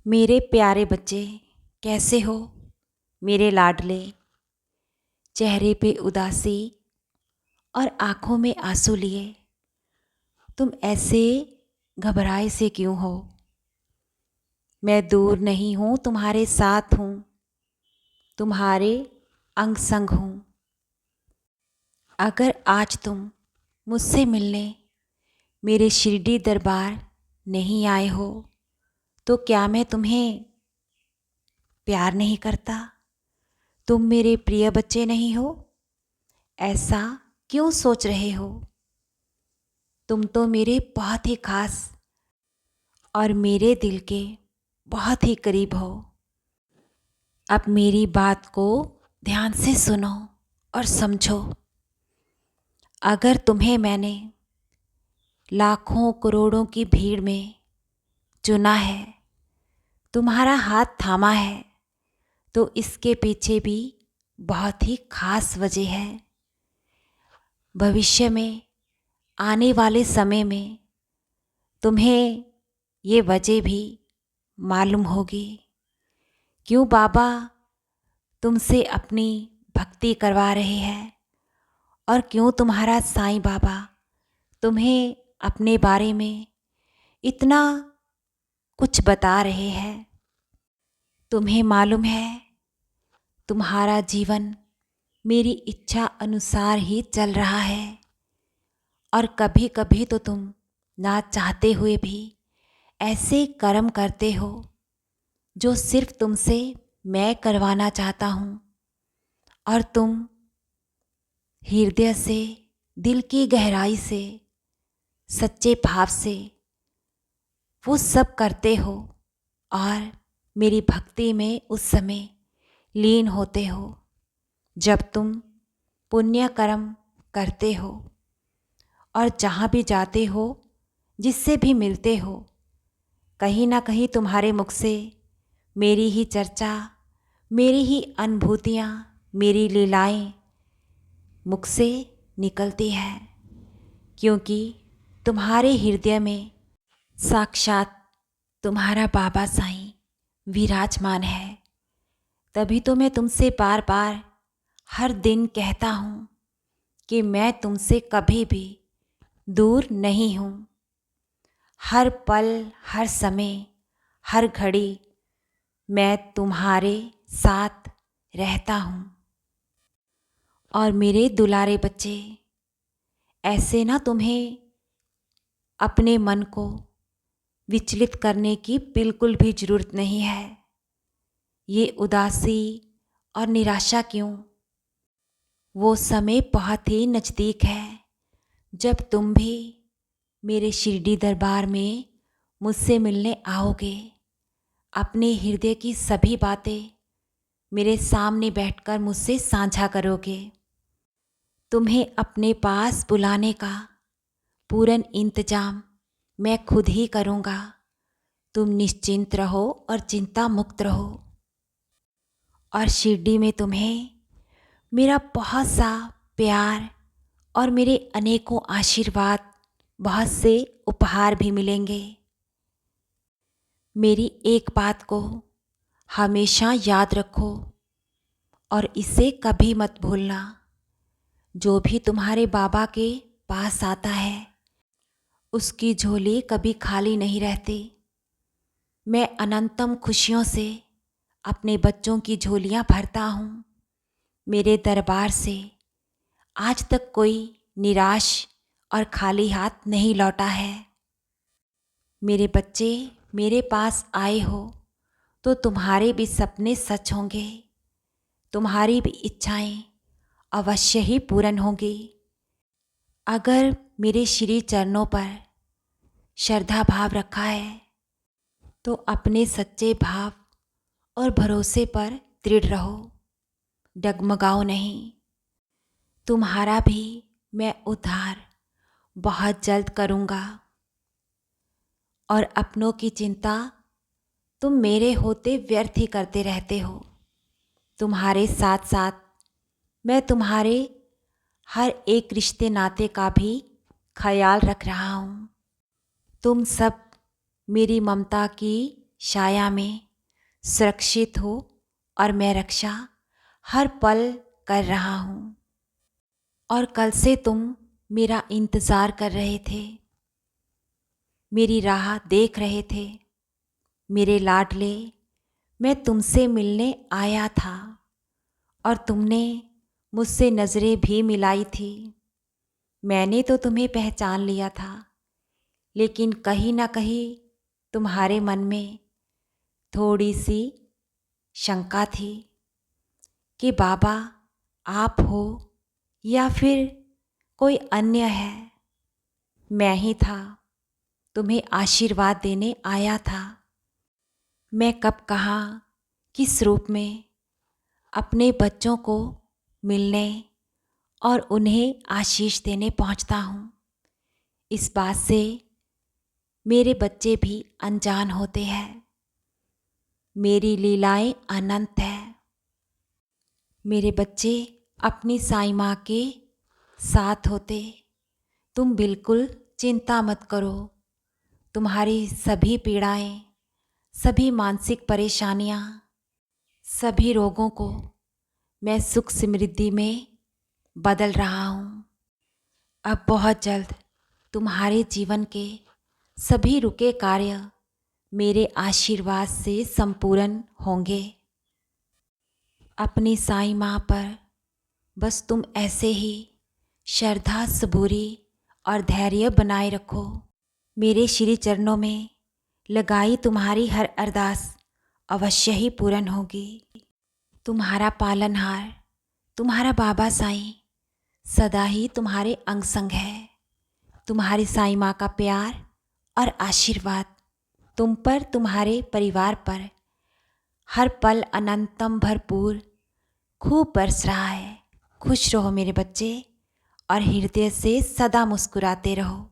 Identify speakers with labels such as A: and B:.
A: मेरे प्यारे बच्चे, कैसे हो मेरे लाडले। चेहरे पे उदासी और आँखों में आंसू लिए तुम ऐसे घबराए से क्यों हो। मैं दूर नहीं हूँ, तुम्हारे साथ हूँ, तुम्हारे अंग संग हूँ। अगर आज तुम मुझसे मिलने मेरे शिरडी दरबार नहीं आए हो तो क्या मैं तुम्हें प्यार नहीं करता? तुम मेरे प्रिय बच्चे नहीं हो? ऐसा क्यों सोच रहे हो? तुम तो मेरे बहुत ही खास और मेरे दिल के बहुत ही करीब हो। अब मेरी बात को ध्यान से सुनो और समझो। अगर तुम्हें मैंने लाखों करोड़ों की भीड़ में चुना है, तुम्हारा हाथ थामा है, तो इसके पीछे भी बहुत ही खास वजह है। भविष्य में आने वाले समय में तुम्हें ये वजह भी मालूम होगी क्यों बाबा तुमसे अपनी भक्ति करवा रहे हैं और क्यों तुम्हारा साईं बाबा तुम्हें अपने बारे में इतना कुछ बता रहे हैं। तुम्हें मालूम है तुम्हारा जीवन मेरी इच्छा अनुसार ही चल रहा है और कभी कभी तो तुम ना चाहते हुए भी ऐसे कर्म करते हो जो सिर्फ तुमसे मैं करवाना चाहता हूँ और तुम हृदय से, दिल की गहराई से, सच्चे भाव से वो सब करते हो और मेरी भक्ति में उस समय लीन होते हो जब तुम पुण्य कर्म करते हो और जहाँ भी जाते हो, जिससे भी मिलते हो, कहीं ना कहीं तुम्हारे मुख से मेरी ही चर्चा, मेरी ही अनुभूतियाँ, मेरी लीलाएं मुख से निकलती है क्योंकि तुम्हारे हृदय में साक्षात तुम्हारा बाबा साईं विराजमान है। तभी तो मैं तुमसे बार बार हर दिन कहता हूँ कि मैं तुमसे कभी भी दूर नहीं हूँ। हर पल, हर समय, हर घड़ी मैं तुम्हारे साथ रहता हूँ। और मेरे दुलारे बच्चे, ऐसे ना तुम्हें अपने मन को विचलित करने की बिल्कुल भी ज़रूरत नहीं है। ये उदासी और निराशा क्यों? वो समय बहुत ही नज़दीक है जब तुम भी मेरे शिरडी दरबार में मुझसे मिलने आओगे। अपने हृदय की सभी बातें मेरे सामने बैठकर मुझसे साझा करोगे। तुम्हें अपने पास बुलाने का पूर्ण इंतजाम मैं खुद ही करूँगा। तुम निश्चिंत रहो और चिंता मुक्त रहो। और शिरडी में तुम्हें मेरा बहुत सा प्यार और मेरे अनेकों आशीर्वाद, बहुत से उपहार भी मिलेंगे। मेरी एक बात को हमेशा याद रखो और इसे कभी मत भूलना। जो भी तुम्हारे बाबा के पास आता है उसकी झोली कभी खाली नहीं रहती। मैं अनंतम खुशियों से अपने बच्चों की झोलियाँ भरता हूँ। मेरे दरबार से आज तक कोई निराश और खाली हाथ नहीं लौटा है। मेरे बच्चे, मेरे पास आए हो तो तुम्हारे भी सपने सच होंगे, तुम्हारी भी इच्छाएं अवश्य ही पूर्ण होंगी। अगर मेरे श्री चरणों पर श्रद्धा भाव रखा है तो अपने सच्चे भाव और भरोसे पर दृढ़ रहो, डगमगाओ नहीं। तुम्हारा भी मैं उद्धार बहुत जल्द करूँगा। और अपनों की चिंता तुम मेरे होते व्यर्थ ही करते रहते हो। तुम्हारे साथ साथ मैं तुम्हारे हर एक रिश्ते नाते का भी ख्याल रख रहा हूँ। तुम सब मेरी ममता की छाया में सुरक्षित हो और मैं रक्षा हर पल कर रहा हूँ। और कल से तुम मेरा इंतज़ार कर रहे थे, मेरी राह देख रहे थे। मेरे लाडले, मैं तुमसे मिलने आया था और तुमने मुझसे नज़रें भी मिलाई थी। मैंने तो तुम्हें पहचान लिया था, लेकिन कहीं ना कहीं तुम्हारे मन में थोड़ी सी शंका थी कि बाबा आप हो या फिर कोई अन्य है। मैं ही था, तुम्हें आशीर्वाद देने आया था। मैं कब कहाँ किस रूप में अपने बच्चों को मिलने और उन्हें आशीष देने पहुँचता हूँ, इस बात से मेरे बच्चे भी अनजान होते हैं। मेरी लीलाएं अनंत है। मेरे बच्चे अपनी साईं माँ के साथ होते। तुम बिल्कुल चिंता मत करो। तुम्हारी सभी पीड़ाएं, सभी मानसिक परेशानियां, सभी रोगों को मैं सुख समृद्धि में बदल रहा हूँ। अब बहुत जल्द तुम्हारे जीवन के सभी रुके कार्य मेरे आशीर्वाद से संपूर्ण होंगे। अपनी साईं माँ पर बस तुम ऐसे ही श्रद्धा सबूरी और धैर्य बनाए रखो। मेरे श्री चरणों में लगाई तुम्हारी हर अरदास अवश्य ही पूर्ण होगी। तुम्हारा पालनहार, तुम्हारा बाबा साईं सदा ही तुम्हारे अंग संग है। तुम्हारी साईं माँ का प्यार और आशीर्वाद तुम पर, तुम्हारे परिवार पर हर पल अनंतम भरपूर खूब बरस रहा है। खुश रहो मेरे बच्चे और हृदय से सदा मुस्कुराते रहो।